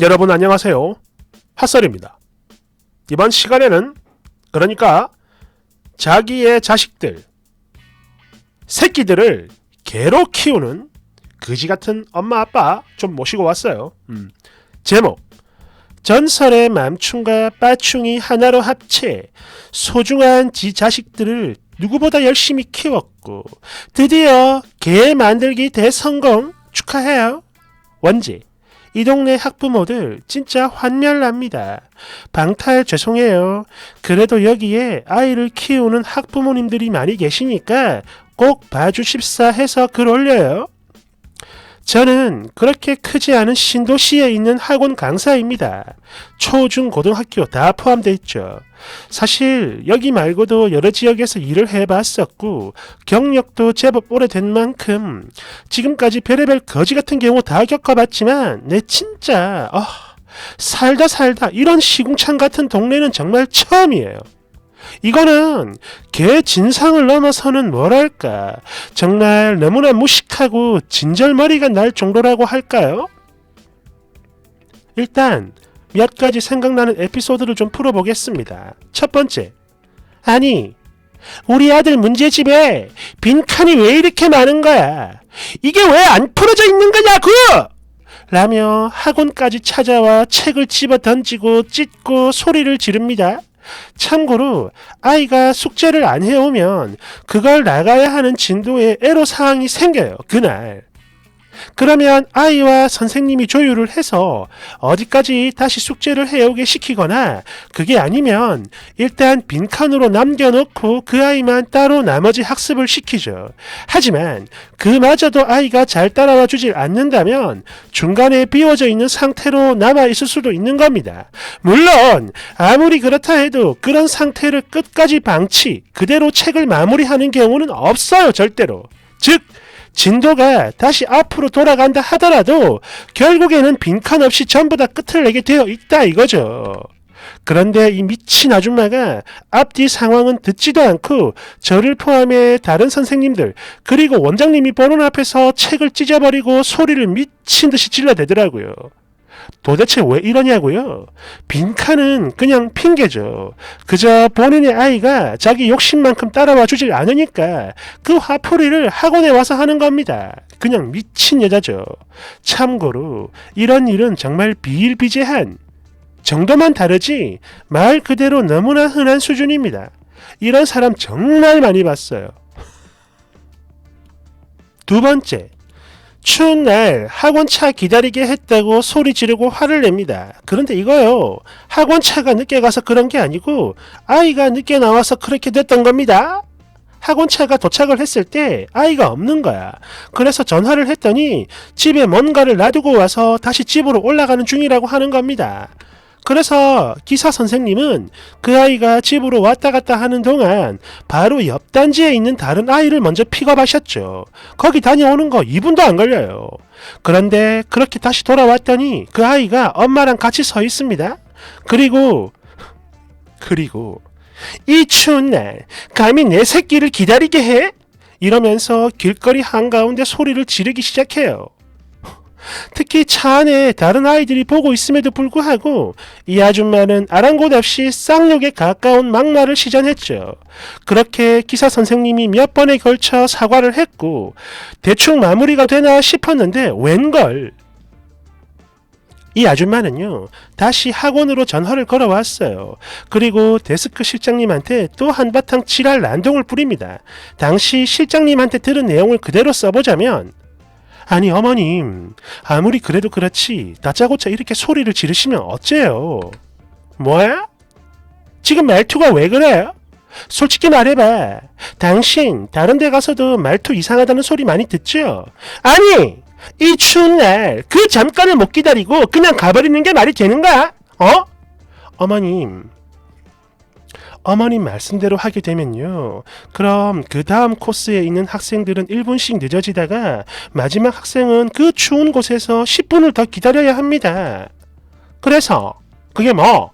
여러분 안녕하세요. 핫설입니다. 이번 시간에는 그러니까 자기의 자식들, 새끼들을 개로 키우는 그지같은 엄마 아빠 좀 모시고 왔어요. 제목 전설의 맘충과 빠충이 하나로 합체 소중한 지 자식들을 누구보다 열심히 키웠고 드디어 개 만들기 대성공 축하해요. 원지 이 동네 학부모들 진짜 환멸납니다. 방탈 죄송해요. 그래도 여기에 아이를 키우는 학부모님들이 많이 계시니까 꼭 봐주십사 해서 글 올려요. 저는 그렇게 크지 않은 신도시에 있는 학원 강사입니다. 초, 중, 고등학교 다 포함되어 있죠. 사실 여기 말고도 여러 지역에서 일을 해봤었고 경력도 제법 오래된 만큼 지금까지 별의별 거지 같은 경우 다 겪어봤지만 내 진짜 살다 이런 시궁창 같은 동네는 정말 처음이에요. 이거는 개 진상을 넘어서는 뭐랄까 정말 너무나 무식하고 진절머리가 날 정도라고 할까요? 일단 몇 가지 생각나는 에피소드를 좀 풀어보겠습니다. 첫 번째, 아니 우리 아들 문제집에 빈칸이 왜 이렇게 많은 거야? 이게 왜 안 풀어져 있는 거냐고! 라며 학원까지 찾아와 책을 집어 던지고 찢고 소리를 지릅니다. 참고로 아이가 숙제를 안 해오면 그걸 나가야 하는 진도에 애로사항이 생겨요. 그날. 그러면 아이와 선생님이 조율을 해서 어디까지 다시 숙제를 해오게 시키거나 그게 아니면 일단 빈칸으로 남겨놓고 그 아이만 따로 나머지 학습을 시키죠. 하지만 그마저도 아이가 잘 따라와 주질 않는다면 중간에 비워져 있는 상태로 남아있을 수도 있는 겁니다. 물론 아무리 그렇다 해도 그런 상태를 끝까지 방치 그대로 책을 마무리하는 경우는 없어요. 절대로. 즉 진도가 다시 앞으로 돌아간다 하더라도 결국에는 빈칸 없이 전부 다 끝을 내게 되어 있다 이거죠. 그런데 이 미친 아줌마가 앞뒤 상황은 듣지도 않고 저를 포함해 다른 선생님들 그리고 원장님이 보는 앞에서 책을 찢어버리고 소리를 미친 듯이 질러대더라고요. 도대체 왜 이러냐고요? 빈칸은 그냥 핑계죠. 그저 본인의 아이가 자기 욕심만큼 따라와 주질 않으니까 그 화풀이를 학원에 와서 하는 겁니다. 그냥 미친 여자죠. 참고로 이런 일은 정말 비일비재한 정도만 다르지 말 그대로 너무나 흔한 수준입니다. 이런 사람 정말 많이 봤어요. 두 번째, 추운 날 학원차 기다리게 했다고 소리 지르고 화를 냅니다. 그런데 이거요. 학원차가 늦게 가서 그런 게 아니고 아이가 늦게 나와서 그렇게 됐던 겁니다. 학원차가 도착을 했을 때 아이가 없는 거야. 그래서 전화를 했더니 집에 뭔가를 놔두고 와서 다시 집으로 올라가는 중이라고 하는 겁니다. 그래서 기사 선생님은 그 아이가 집으로 왔다 갔다 하는 동안 바로 옆 단지에 있는 다른 아이를 먼저 픽업하셨죠. 거기 다녀오는 거 2분도 안 걸려요. 그런데 그렇게 다시 돌아왔더니 그 아이가 엄마랑 같이 서 있습니다. 그리고 이 추운 날 감히 내 새끼를 기다리게 해? 이러면서 길거리 한가운데 소리를 지르기 시작해요. 특히 차 안에 다른 아이들이 보고 있음에도 불구하고 이 아줌마는 아랑곳 없이 쌍욕에 가까운 막말을 시전했죠. 그렇게 기사 선생님이 몇 번에 걸쳐 사과를 했고 대충 마무리가 되나 싶었는데 웬걸 이 아줌마는요 다시 학원으로 전화를 걸어왔어요. 그리고 데스크 실장님한테 또 한바탕 지랄 난동을 부립니다. 당시 실장님한테 들은 내용을 그대로 써보자면 아니 어머님 아무리 그래도 그렇지 다짜고짜 이렇게 소리를 지르시면 어째요? 뭐야? 지금 말투가 왜 그래요? 솔직히 말해봐. 당신 다른 데 가서도 말투 이상하다는 소리 많이 듣죠? 아니 이 추운 날 그 잠깐을 못 기다리고 그냥 가버리는 게 말이 되는가? 어머님 말씀대로 하게 되면요. 그럼 그 다음 코스에 있는 학생들은 1분씩 늦어지다가 마지막 학생은 그 추운 곳에서 10분을 더 기다려야 합니다. 그래서 그게 뭐?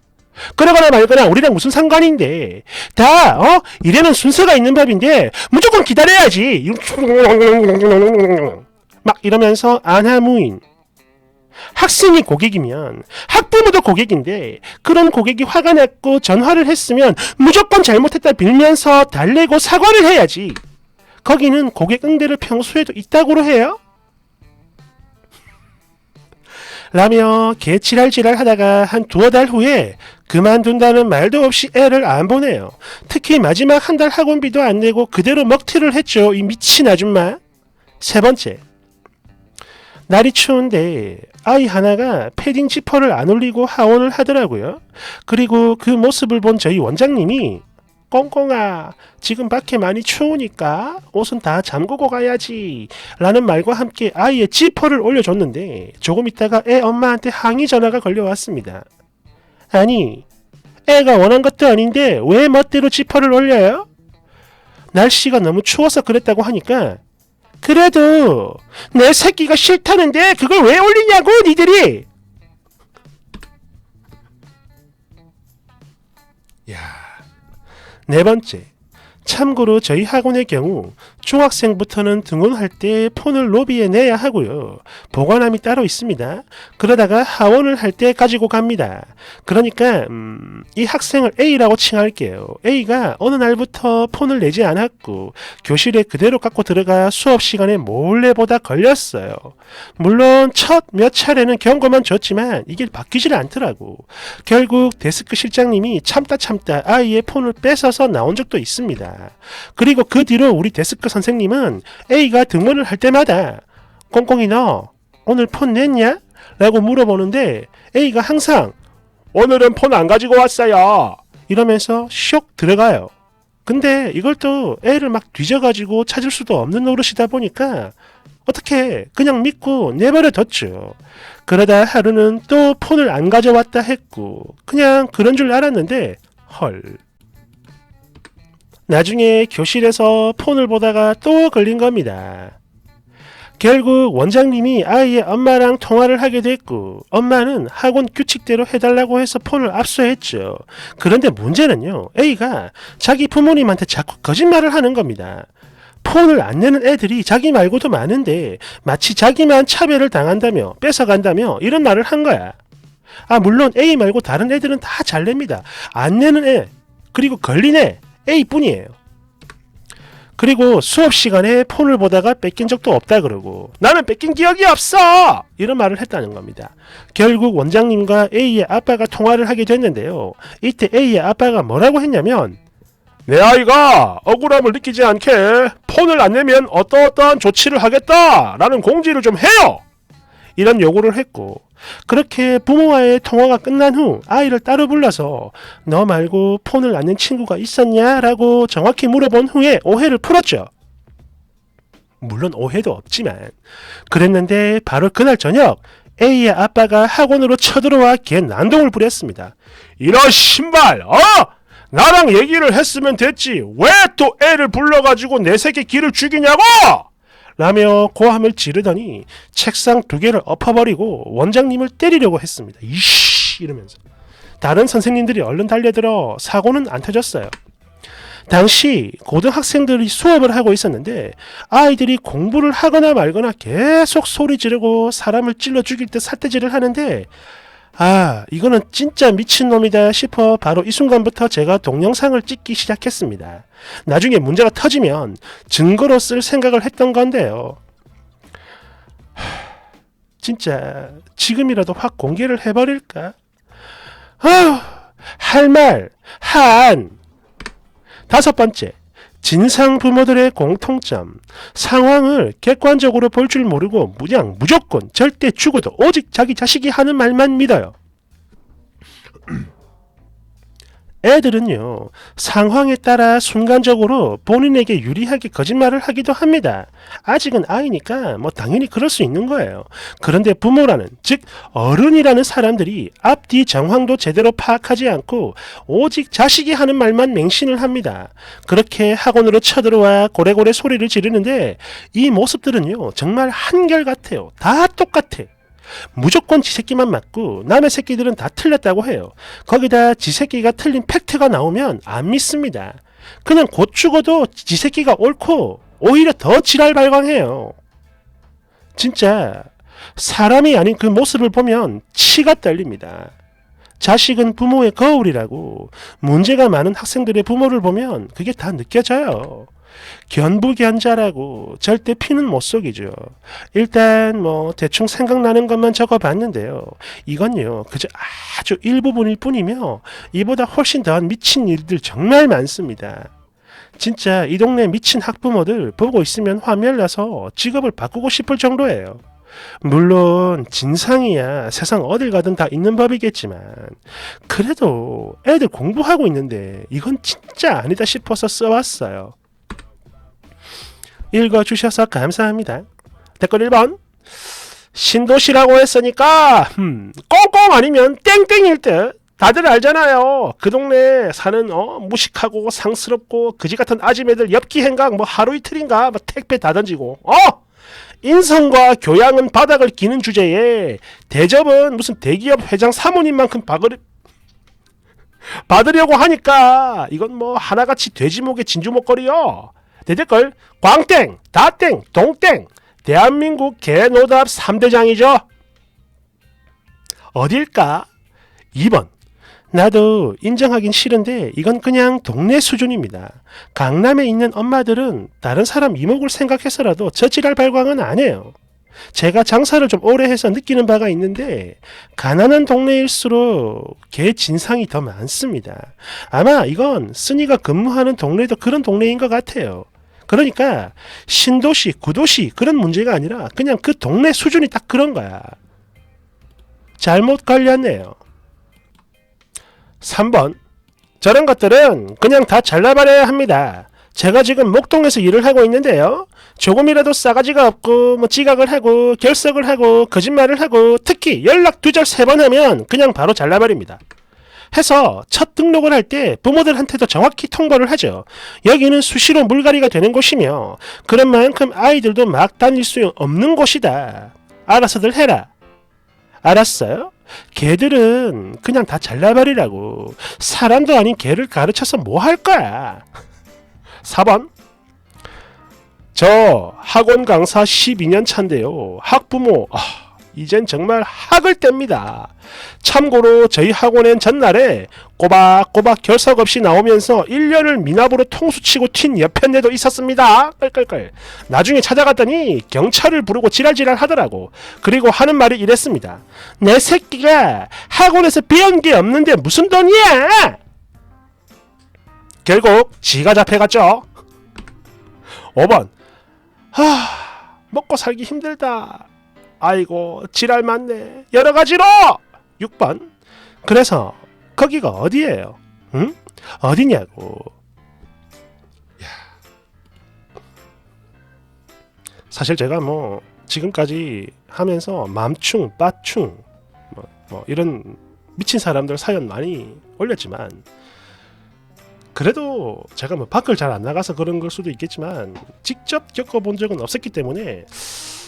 그러거나 말거나 우리랑 무슨 상관인데 다 이래는 순서가 있는 법인데 무조건 기다려야지 막 이러면서 안하무인 학생이 고객이면 학부모도 고객인데 그런 고객이 화가 났고 전화를 했으면 무조건 잘못했다 빌면서 달래고 사과를 해야지. 거기는 고객 응대를 평소에도 있다고로 해요? 라며 개지랄지랄 하다가 한 두어 달 후에 그만둔다는 말도 없이 애를 안 보내요. 특히 마지막 한 달 학원비도 안 내고 그대로 먹튀를 했죠. 이 미친 아줌마. 세 번째. 날이 추운데 아이 하나가 패딩 지퍼를 안 올리고 하원을 하더라고요. 그리고 그 모습을 본 저희 원장님이 꽁꽁아 지금 밖에 많이 추우니까 옷은 다 잠그고 가야지 라는 말과 함께 아이의 지퍼를 올려줬는데 조금 있다가 애 엄마한테 항의 전화가 걸려왔습니다. 아니 애가 원한 것도 아닌데 왜 멋대로 지퍼를 올려요? 날씨가 너무 추워서 그랬다고 하니까 그래도 내 새끼가 싫다는데 그걸 왜 올리냐고 니들이. 야. 네 번째. 참고로 저희 학원의 경우 중학생부터는 등원할 때 폰을 로비에 내야 하고요. 보관함이 따로 있습니다. 그러다가 하원을 할 때 가지고 갑니다. 그러니까 이 학생을 A라고 칭할게요. A가 어느 날부터 폰을 내지 않았고 교실에 그대로 갖고 들어가 수업 시간에 몰래 보다 걸렸어요. 물론 첫 몇 차례는 경고만 줬지만 이게 바뀌질 않더라고. 결국 데스크 실장님이 참다 아이의 폰을 뺏어서 나온 적도 있습니다. 그리고 그 뒤로 우리 데스크 선생님은 A가 등원을 할 때마다 꽁꽁이 너 오늘 폰 냈냐? 라고 물어보는데 A가 항상 오늘은 폰 안 가지고 왔어요 이러면서 쇽 들어가요. 근데 이걸 또 애를 막 뒤져가지고 찾을 수도 없는 노릇이다 보니까 어떻게 그냥 믿고 내버려 뒀죠. 그러다 하루는 또 폰을 안 가져왔다 했고 그냥 그런 줄 알았는데 헐. 나중에 교실에서 폰을 보다가 또 걸린 겁니다. 결국 원장님이 아이의 엄마랑 통화를 하게 됐고 엄마는 학원 규칙대로 해달라고 해서 폰을 압수했죠. 그런데 문제는요. A가 자기 부모님한테 자꾸 거짓말을 하는 겁니다. 폰을 안 내는 애들이 자기 말고도 많은데 마치 자기만 차별을 당한다며 뺏어간다며 이런 말을 한 거야. 물론 A 말고 다른 애들은 다 잘 냅니다. 안 내는 애 그리고 걸린 애 A뿐이에요. 그리고 수업 시간에 폰을 보다가 뺏긴 적도 없다 그러고 나는 뺏긴 기억이 없어! 이런 말을 했다는 겁니다. 결국 원장님과 A의 아빠가 통화를 하게 됐는데요. 이때 A의 아빠가 뭐라고 했냐면 내 아이가 억울함을 느끼지 않게 폰을 안 내면 어떠어떠한 조치를 하겠다 라는 공지를 좀 해요! 이런 요구를 했고 그렇게 부모와의 통화가 끝난 후 아이를 따로 불러서 너 말고 폰을 안 낸 친구가 있었냐? 라고 정확히 물어본 후에 오해를 풀었죠. 물론 오해도 없지만 그랬는데 바로 그날 저녁 A의 아빠가 학원으로 쳐들어와 걔 난동을 부렸습니다. 이런 신발! 나랑 얘기를 했으면 됐지 왜 또 애를 불러가지고 내 새끼 기를 죽이냐고! 라며 고함을 지르더니 책상 2개를 엎어버리고 원장님을 때리려고 했습니다. 이씨 이러면서 다른 선생님들이 얼른 달려들어 사고는 안 터졌어요. 당시 고등학생들이 수업을 하고 있었는데 아이들이 공부를 하거나 말거나 계속 소리 지르고 사람을 찔러 죽일 듯 삿대질을 하는데 이거는 진짜 미친놈이다 싶어 바로 이 순간부터 제가 동영상을 찍기 시작했습니다. 나중에 문제가 터지면 증거로 쓸 생각을 했던 건데요. 진짜 지금이라도 확 공개를 해버릴까? 할 말 한. 5번째. 진상 부모들의 공통점. 상황을 객관적으로 볼 줄 모르고 그냥 무조건 절대 죽어도 오직 자기 자식이 하는 말만 믿어요. 애들은요. 상황에 따라 순간적으로 본인에게 유리하게 거짓말을 하기도 합니다. 아직은 아이니까 당연히 그럴 수 있는 거예요. 그런데 부모라는 즉 어른이라는 사람들이 앞뒤 정황도 제대로 파악하지 않고 오직 자식이 하는 말만 맹신을 합니다. 그렇게 학원으로 쳐들어와 고래고래 소리를 지르는데 이 모습들은요. 정말 한결같아요. 다 똑같아. 무조건 지 새끼만 맞고 남의 새끼들은 다 틀렸다고 해요. 거기다 지 새끼가 틀린 팩트가 나오면 안 믿습니다. 그냥 곧 죽어도 지 새끼가 옳고 오히려 더 지랄 발광해요. 진짜 사람이 아닌 그 모습을 보면 치가 떨립니다. 자식은 부모의 거울이라고. 문제가 많은 학생들의 부모를 보면 그게 다 느껴져요. 견부견자라고. 절대 피는 못 속이죠. 일단 대충 생각나는 것만 적어봤는데요. 이건요 그저 아주 일부분일 뿐이며 이보다 훨씬 더한 미친 일들 정말 많습니다. 진짜 이 동네 미친 학부모들 보고 있으면 화면나서 직업을 바꾸고 싶을 정도예요. 물론 진상이야 세상 어딜 가든 다 있는 법이겠지만 그래도 애들 공부하고 있는데 이건 진짜 아니다 싶어서 써왔어요. 읽어주셔서 감사합니다. 댓글 1번. 신도시라고 했으니까 꽁꽁 아니면 땡땡일 듯. 다들 알잖아요. 그 동네 사는 무식하고 상스럽고 그지같은 아지매들 엽기행각 하루 이틀인가 택배 다 던지고 인성과 교양은 바닥을 기는 주제에 대접은 무슨 대기업 회장 사모님만큼 받으려고 하니까 이건 하나같이 돼지목의 진주목걸이요. 대댓글 광땡, 다땡, 동땡. 대한민국 개노답 3대장이죠. 어딜까? 2번. 나도 인정하긴 싫은데 이건 그냥 동네 수준입니다. 강남에 있는 엄마들은 다른 사람 이목을 생각해서라도 저 지랄 발광은 안 해요. 제가 장사를 좀 오래 해서 느끼는 바가 있는데 가난한 동네일수록 개 진상이 더 많습니다. 아마 이건 쓴이가 근무하는 동네도 그런 동네인 것 같아요. 그러니까 신도시, 구도시 그런 문제가 아니라 그냥 그 동네 수준이 딱 그런 거야. 잘못 걸렸네요. 3번. 저런 것들은 그냥 다 잘라버려야 합니다. 제가 지금 목동에서 일을 하고 있는데요. 조금이라도 싸가지가 없고 지각을 하고 결석을 하고 거짓말을 하고 특히 연락 2절 3번 하면 그냥 바로 잘라버립니다. 해서 첫 등록을 할 때 부모들한테도 정확히 통보를 하죠. 여기는 수시로 물갈이가 되는 곳이며 그런 만큼 아이들도 막 다닐 수 없는 곳이다. 알아서들 해라. 알았어요? 개들은 그냥 다 잘라버리라고. 사람도 아닌 개를 가르쳐서 뭐 할 거야. 4번. 저 학원 강사 12년 차인데요. 학부모 이젠 정말 학을 뗍니다. 참고로 저희 학원엔 전날에 꼬박꼬박 결석 없이 나오면서 1년을 미납으로 통수치고 튄 여편네도 있었습니다. 끌끌끌. 나중에 찾아갔더니 경찰을 부르고 지랄지랄 하더라고. 그리고 하는 말이 이랬습니다. 내 새끼가 학원에서 배운 게 없는데 무슨 돈이야? 결국 지가 잡혀갔죠. 5번. 먹고 살기 힘들다. 아이고 지랄 많네. 여러가지로. 6번. 그래서 거기가 어디예요? 응? 어디냐고. 야. 사실 제가 지금까지 하면서 맘충, 빠충 이런 미친 사람들 사연 많이 올렸지만 그래도 제가 밖을 잘 안 나가서 그런 걸 수도 있겠지만 직접 겪어본 적은 없었기 때문에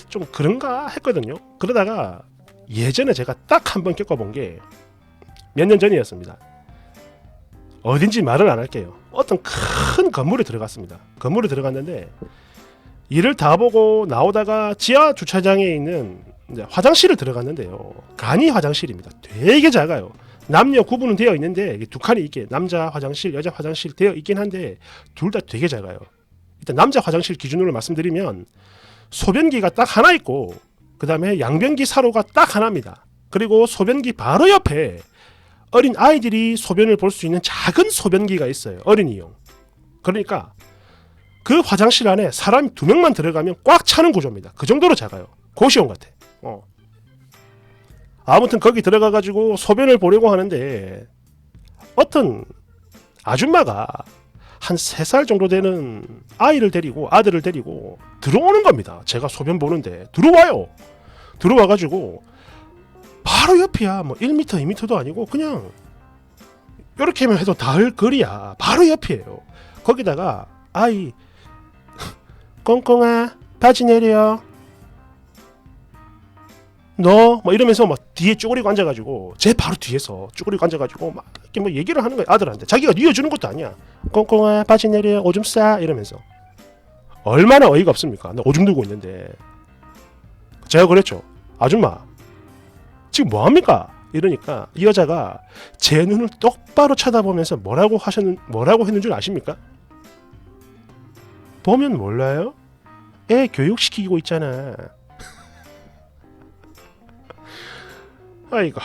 좀 그런가 했거든요. 그러다가 예전에 제가 딱 한 번 겪어본 게 몇 년 전이었습니다. 어딘지 말을 안 할게요. 어떤 큰 건물에 들어갔습니다. 건물에 들어갔는데 일을 다 보고 나오다가 지하 주차장에 있는 이제 화장실을 들어갔는데요. 간이 화장실입니다. 되게 작아요. 남녀 구분은 되어 있는데 두 칸이 있게 남자 화장실, 여자 화장실 되어 있긴 한데 둘 다 되게 작아요. 일단 남자 화장실 기준으로 말씀드리면 소변기가 딱 하나 있고 그 다음에 양변기 사로가 딱 하나입니다. 그리고 소변기 바로 옆에 어린 아이들이 소변을 볼 수 있는 작은 소변기가 있어요. 어린이용. 그러니까 그 화장실 안에 사람이 2명만 들어가면 꽉 차는 구조입니다. 그 정도로 작아요. 고시원 같아. 아무튼 거기 들어가가지고 소변을 보려고 하는데 어떤 아줌마가 한 3살 정도 되는 아들을 데리고 들어오는 겁니다. 제가 소변 보는데 들어와요. 들어와가지고 바로 옆이야. 1m, 2m도 아니고 그냥 이렇게만 해도 닿을 거리야. 바로 옆이에요. 거기다가 아이 꽁꽁아 바지 내려. 너 이러면서 뒤에 쭈그리고 앉아가지고 제 바로 뒤에서 쭈그리고 앉아가지고 막 이렇게 얘기를 하는 거야. 아들한테. 자기가 뉘어주는 것도 아니야. 꽁꽁아 바지 내려 오줌 싸 이러면서. 얼마나 어이가 없습니까? 나 오줌 들고 있는데. 제가 그랬죠. 아줌마 지금 뭐합니까? 이러니까 이 여자가 제 눈을 똑바로 쳐다보면서 뭐라고 했는 줄 아십니까? 보면 몰라요? 애 교육시키고 있잖아. 아이고.